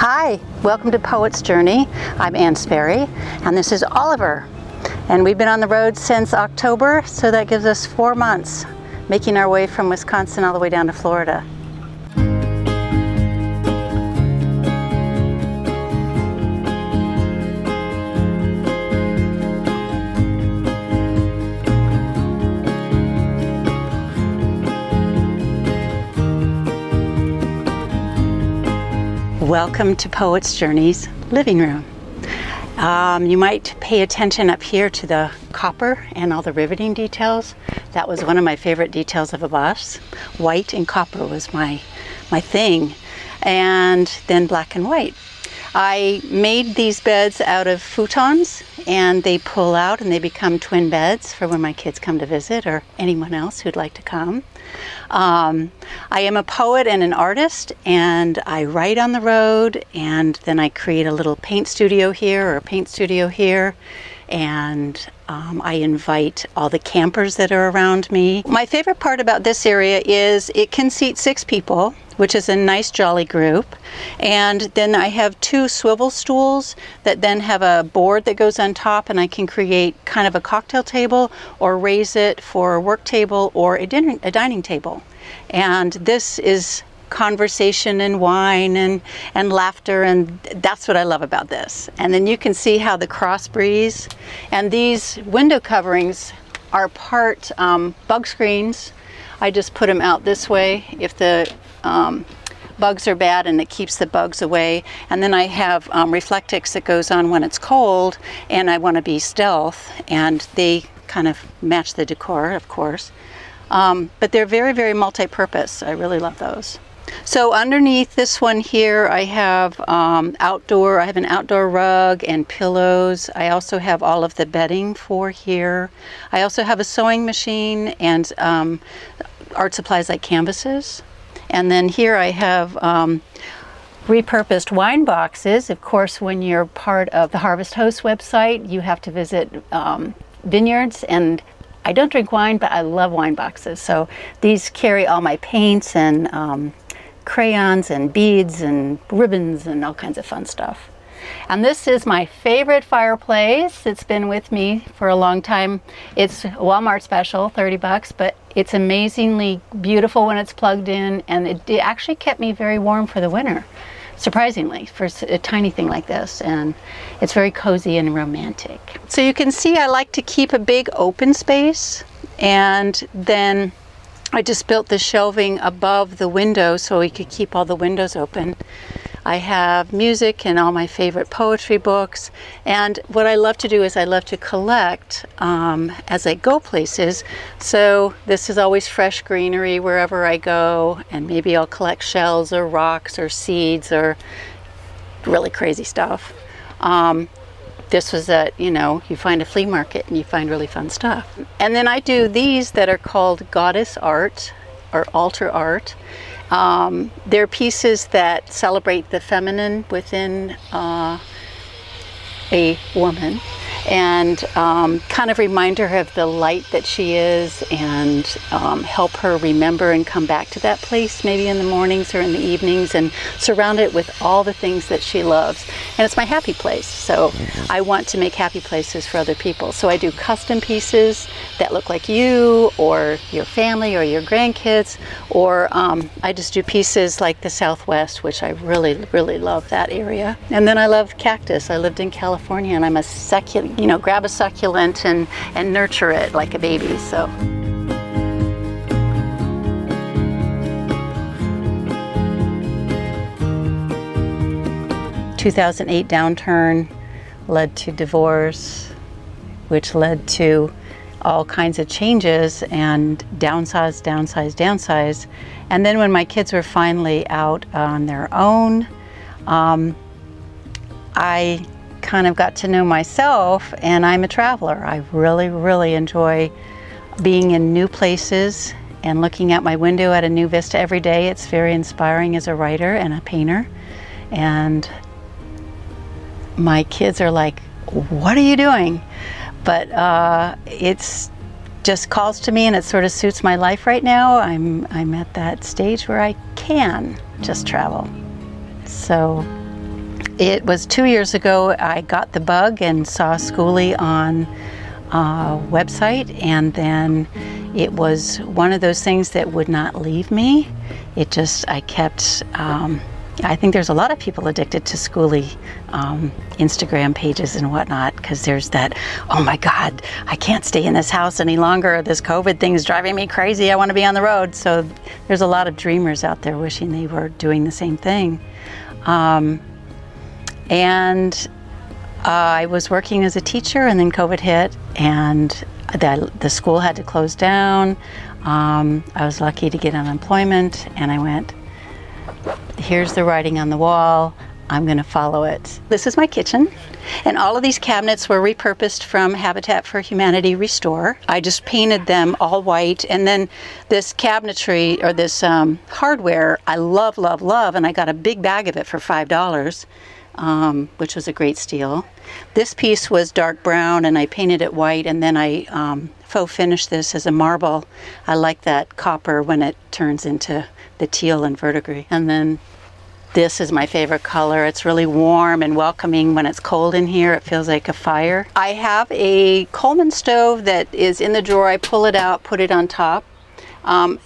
Hi, welcome to Poet's Journey. I'm Ann Sperry, and this is Oliver. And we've been on the road since October, so that gives us 4 months, making our way from Wisconsin all the way down to Florida. Welcome to Poet's Journey's living room. You might pay attention up here to the copper and all the riveting details. That was one of my favorite details of a bus. White and copper was my thing, and then black and white. I made these beds out of futons, and they pull out and they become twin beds for when my kids come to visit or anyone else who'd like to come. I am a poet and an artist, and I write on the road, and then I create a little paint studio here or a paint studio here, and I invite all the campers that are around me. My favorite part about this area is it can seat 6 people, which is a nice jolly group, and then I have 2 swivel stools that then have a board that goes on top, and I can create kind of a cocktail table or raise it for a work table or a dining table. And this is conversation and wine and laughter, and that's what I love about this. And then you can see how the cross breeze, and these window coverings are part bug screens. I just put them out this way if the bugs are bad, and it keeps the bugs away. And then I have Reflectix that goes on when it's cold and I want to be stealth, and they kind of match the decor, of course. But they're very, very multi-purpose. I really love those. So underneath this one here, I have I have an outdoor rug and pillows. I also have all of the bedding for here. I also have a sewing machine and art supplies like canvases. And then here I have repurposed wine boxes. Of course, when you're part of the Harvest Host website, you have to visit vineyards, and I don't drink wine, but I love wine boxes. So these carry all my paints and crayons and beads and ribbons and all kinds of fun stuff. And this is my favorite fireplace. It's been with me for a long time. It's a Walmart special, $30, but it's amazingly beautiful when it's plugged in, and it actually kept me very warm for the winter, surprisingly, for a tiny thing like this. And it's very cozy and romantic. So you can see I like to keep a big open space, and then I just built the shelving above the window so we could keep all the windows open. I have music and all my favorite poetry books, and what I love to do is I love to collect as I go places. So this is always fresh greenery wherever I go, and maybe I'll collect shells or rocks or seeds or really crazy stuff. This was you find a flea market and you find really fun stuff. And then I do these that are called goddess art or altar art. They're pieces that celebrate the feminine within a woman, and kind of remind her of the light that she is, and help her remember and come back to that place maybe in the mornings or in the evenings, and surround it with all the things that she loves. And it's my happy place, so I want to make happy places for other people. So I do custom pieces that look like you or your family or your grandkids, or I just do pieces like the Southwest, which I really, really love that area. And then I love cactus. I lived in California, and I'm a succulent, grab a succulent and nurture it like a baby. So 2008 downturn led to divorce, which led to all kinds of changes and downsize. And then when my kids were finally out on their own, I kind of got to know myself, and I'm a traveler. I really, really enjoy being in new places and looking out my window at a new vista every day. It's very inspiring as a writer and a painter. And my kids are like, "What are you doing?" But it's just calls to me, and it sort of suits my life right now. I'm at that stage where I can just travel. So It was 2 years ago I got the bug and saw Schooly on a website, and then it was one of those things that would not leave me. I kept, I think there's a lot of people addicted to Schooly Instagram pages and whatnot, because there's that, oh my God, I can't stay in this house any longer. This COVID thing's driving me crazy. I want to be on the road. So there's a lot of dreamers out there wishing they were doing the same thing. I was working as a teacher, and then COVID hit, and the school had to close down. I was lucky to get unemployment, and I went, here's the writing on the wall. I'm going to follow it. This is my kitchen, and all of these cabinets were repurposed from Habitat for Humanity Restore. I just painted them all white, and then this cabinetry, or this hardware, I love, love, love, and I got a big bag of it for $5. Which was a great steal. This piece was dark brown, and I painted it white, and then I faux finished this as a marble. I like that copper when it turns into the teal and verdigris. And then this is my favorite color. It's really warm and welcoming when it's cold in here. It feels like a fire. I have a Coleman stove that is in the drawer. I pull it out, put it on top.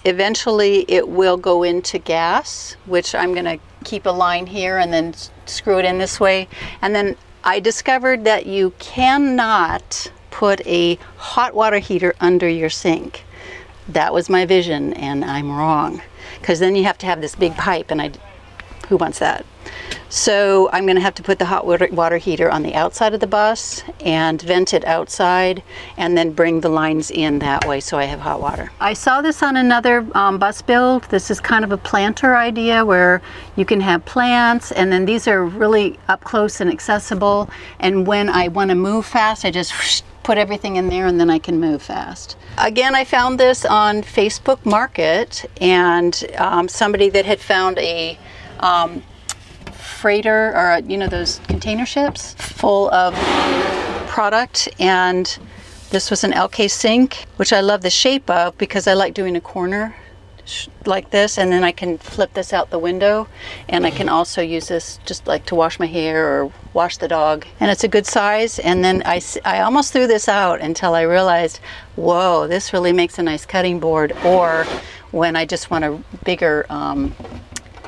Eventually it will go into gas, which I'm going to keep a line here and then screw it in this way. And then I discovered that you cannot put a hot water heater under your sink. That was my vision, and I'm wrong, because then you have to have this big pipe, and who wants that? So I'm going to have to put the hot water heater on the outside of the bus and vent it outside, and then bring the lines in that way so I have hot water. I saw this on another bus build. This is kind of a planter idea where you can have plants, and then these are really up close and accessible, and when I want to move fast, I just put everything in there, and then I can move fast. Again, I found this on Facebook Market, and somebody that had found a freighter, or those container ships full of product, and this was an LK sink, which I love the shape of because I like doing a corner like this, and then I can flip this out the window, and I can also use this just like to wash my hair or wash the dog, and it's a good size. And then I almost threw this out until I realized, whoa, this really makes a nice cutting board, or when I just want a bigger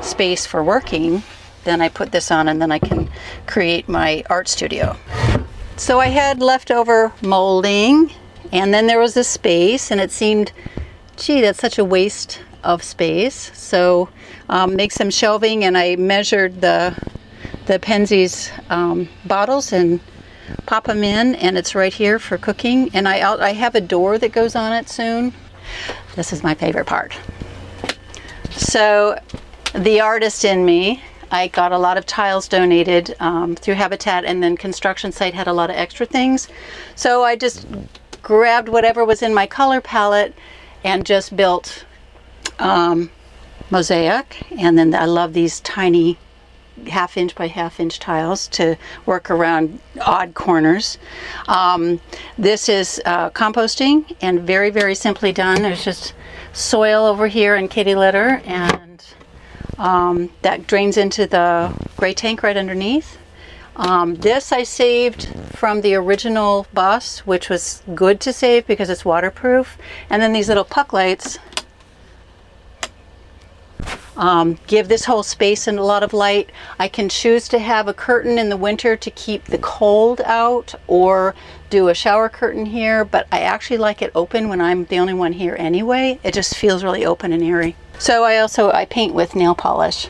space for working, then I put this on, and then I can create my art studio. So I had leftover molding, and then there was this space, and it seemed, gee, that's such a waste of space. So make some shelving, and I measured the Penzeys bottles and pop them in, and it's right here for cooking. And I have a door that goes on it soon. This is my favorite part. So the artist in me, I got a lot of tiles donated through Habitat, and then construction site had a lot of extra things. So I just grabbed whatever was in my color palette and just built mosaic. And then I love these tiny 1/2 inch by 1/2 inch tiles to work around odd corners. This is composting, and very, very simply done. There's just soil over here and kitty litter, and that drains into the gray tank right underneath. This I saved from the original bus, which was good to save because it's waterproof. And then these little puck lights give this whole space a lot of light. I can choose to have a curtain in the winter to keep the cold out, or do a shower curtain here, but I actually like it open when I'm the only one here anyway. It just feels really open and airy. So I paint with nail polish,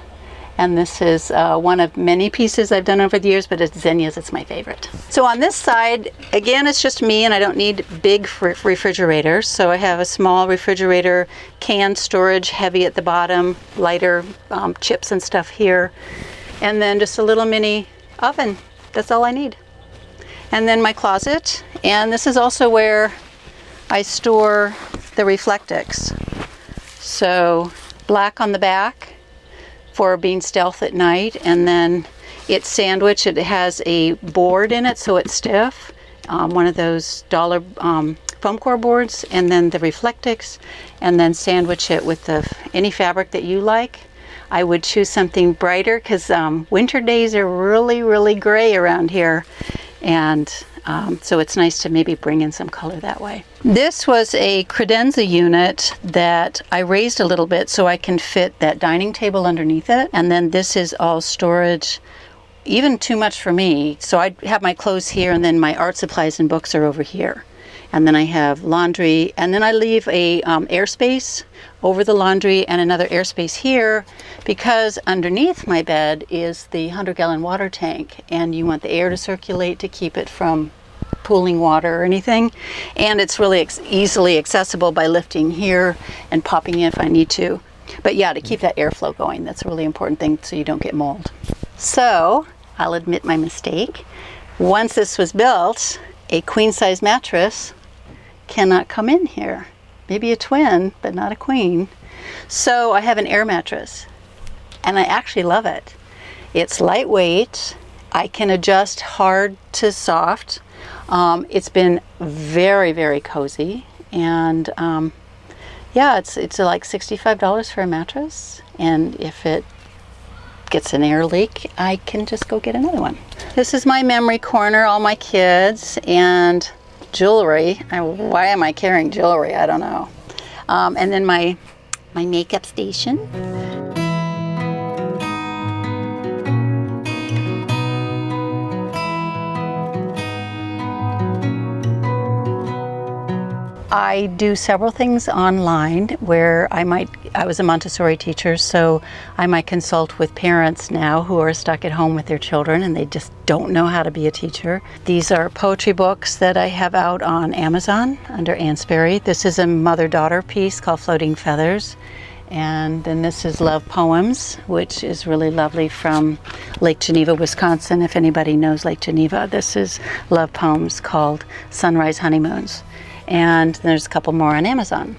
and this is one of many pieces I've done over the years, but it's Zinnias, it's my favorite. So on this side, again, it's just me, and I don't need big refrigerators. So I have a small refrigerator, can storage, heavy at the bottom, lighter chips and stuff here, and then just a little mini oven. That's all I need. And then my closet, and this is also where I store the Reflectix. So black on the back for being stealth at night, and then it's sandwiched. It has a board in it, so it's stiff, one of those dollar foam core boards, and then the Reflectix, and then sandwich it with any fabric that you like. I would choose something brighter because winter days are really, really gray around here. And so it's nice to maybe bring in some color that way. This was a credenza unit that I raised a little bit so I can fit that dining table underneath it. And then this is all storage, even too much for me. So I have my clothes here, and then my art supplies and books are over here. And then I have laundry, and then I leave a airspace over the laundry and another airspace here, because underneath my bed is the 100-gallon water tank, and you want the air to circulate to keep it from pooling water or anything. And it's really easily accessible by lifting here and popping in if I need to. But yeah, to keep that airflow going, that's a really important thing so you don't get mold. So I'll admit my mistake. Once this was built, a queen-size mattress cannot come in here. Maybe a twin, but not a queen. So I have an air mattress, and I actually love it. It's lightweight. I can adjust hard to soft. It's been very, very cozy, and yeah, it's like $65 for a mattress, and if it gets an air leak, I can just go get another one. This is my memory corner, all my kids, and jewelry. Why am I carrying jewelry? I don't know. And then my makeup station. I do several things online where I was a Montessori teacher, so I might consult with parents now who are stuck at home with their children and they just don't know how to be a teacher. These are poetry books that I have out on Amazon under Ann Sperry. This is a mother-daughter piece called Floating Feathers. And then this is Love Poems, which is really lovely, from Lake Geneva, Wisconsin. If anybody knows Lake Geneva, this is Love Poems called Sunrise Honeymoons. And there's a couple more on Amazon.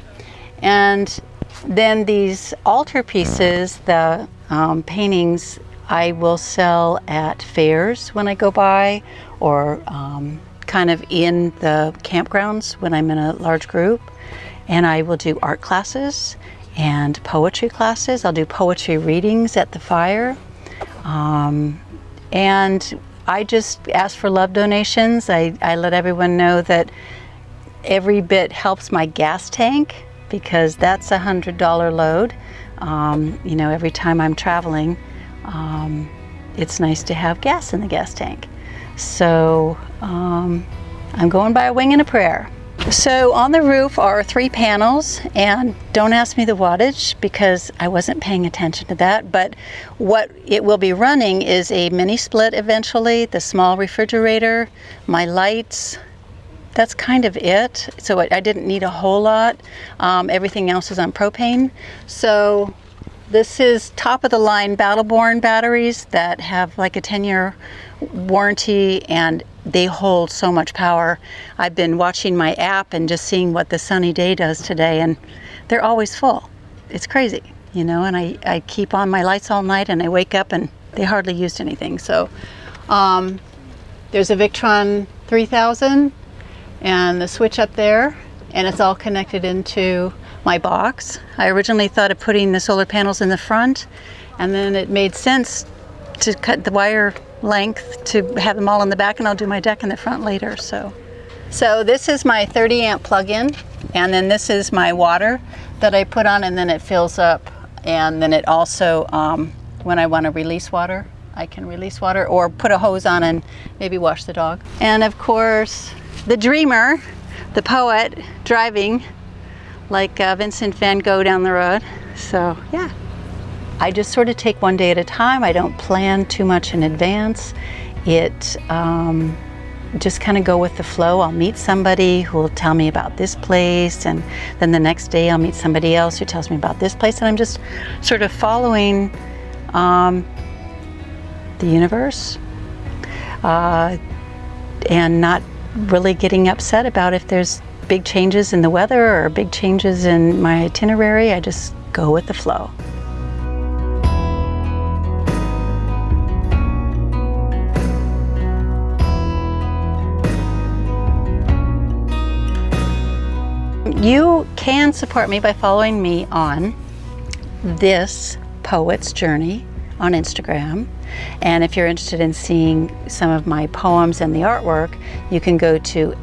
And then these altar pieces, the paintings, I will sell at fairs when I go by, or kind of in the campgrounds when I'm in a large group. And I will do art classes and poetry classes. I'll do poetry readings at the fire. And I just ask for love donations. I let everyone know that every bit helps my gas tank, because that's a $100 load. You know, every time I'm traveling, it's nice to have gas in the gas tank. So I'm going by a wing and a prayer. So on the roof are 3 panels, and don't ask me the wattage because I wasn't paying attention to that, but what it will be running is a mini split eventually, the small refrigerator, my lights. That's kind of it. So I didn't need a whole lot. Everything else is on propane. So this is top of the line Battleborn batteries that have like a 10-year warranty, and they hold so much power. I've been watching my app and just seeing what the sunny day does today, and they're always full. It's crazy, you know, and I keep on my lights all night, and I wake up and they hardly used anything. So there's a Victron 3000 and the switch up there, and it's all connected into my box. I originally thought of putting the solar panels in the front, and then it made sense to cut the wire length to have them all in the back, and I'll do my deck in the front later. So this is my 30 amp plug-in, and then this is my water that I put on, and then it fills up, and then it also, when I want to release water, I can release water or put a hose on and maybe wash the dog. And of course, the dreamer, the poet, driving like Vincent van Gogh down the road. So yeah, I just sort of take one day at a time. I don't plan too much in advance. It just kind of go with the flow. I'll meet somebody who will tell me about this place, and then the next day I'll meet somebody else who tells me about this place, and I'm just sort of following the universe and not really getting upset about if there's big changes in the weather or big changes in my itinerary. I just go with the flow. You can support me by following me on this Poet's Journey on Instagram. And if you're interested in seeing some of my poems and the artwork, you can go to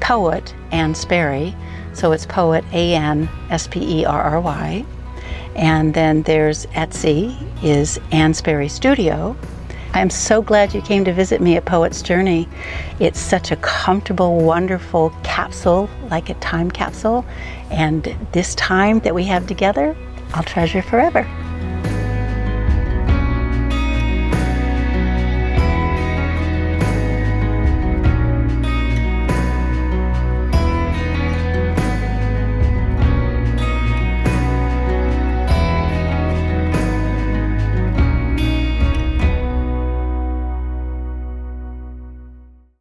Poet Ann Sperry. So it's Poet Ansperry. And then there's Etsy is Ann Sperry Studio. I'm so glad you came to visit me at Poet's Journey. It's such a comfortable, wonderful capsule, like a time capsule. And this time that we have together, I'll treasure forever.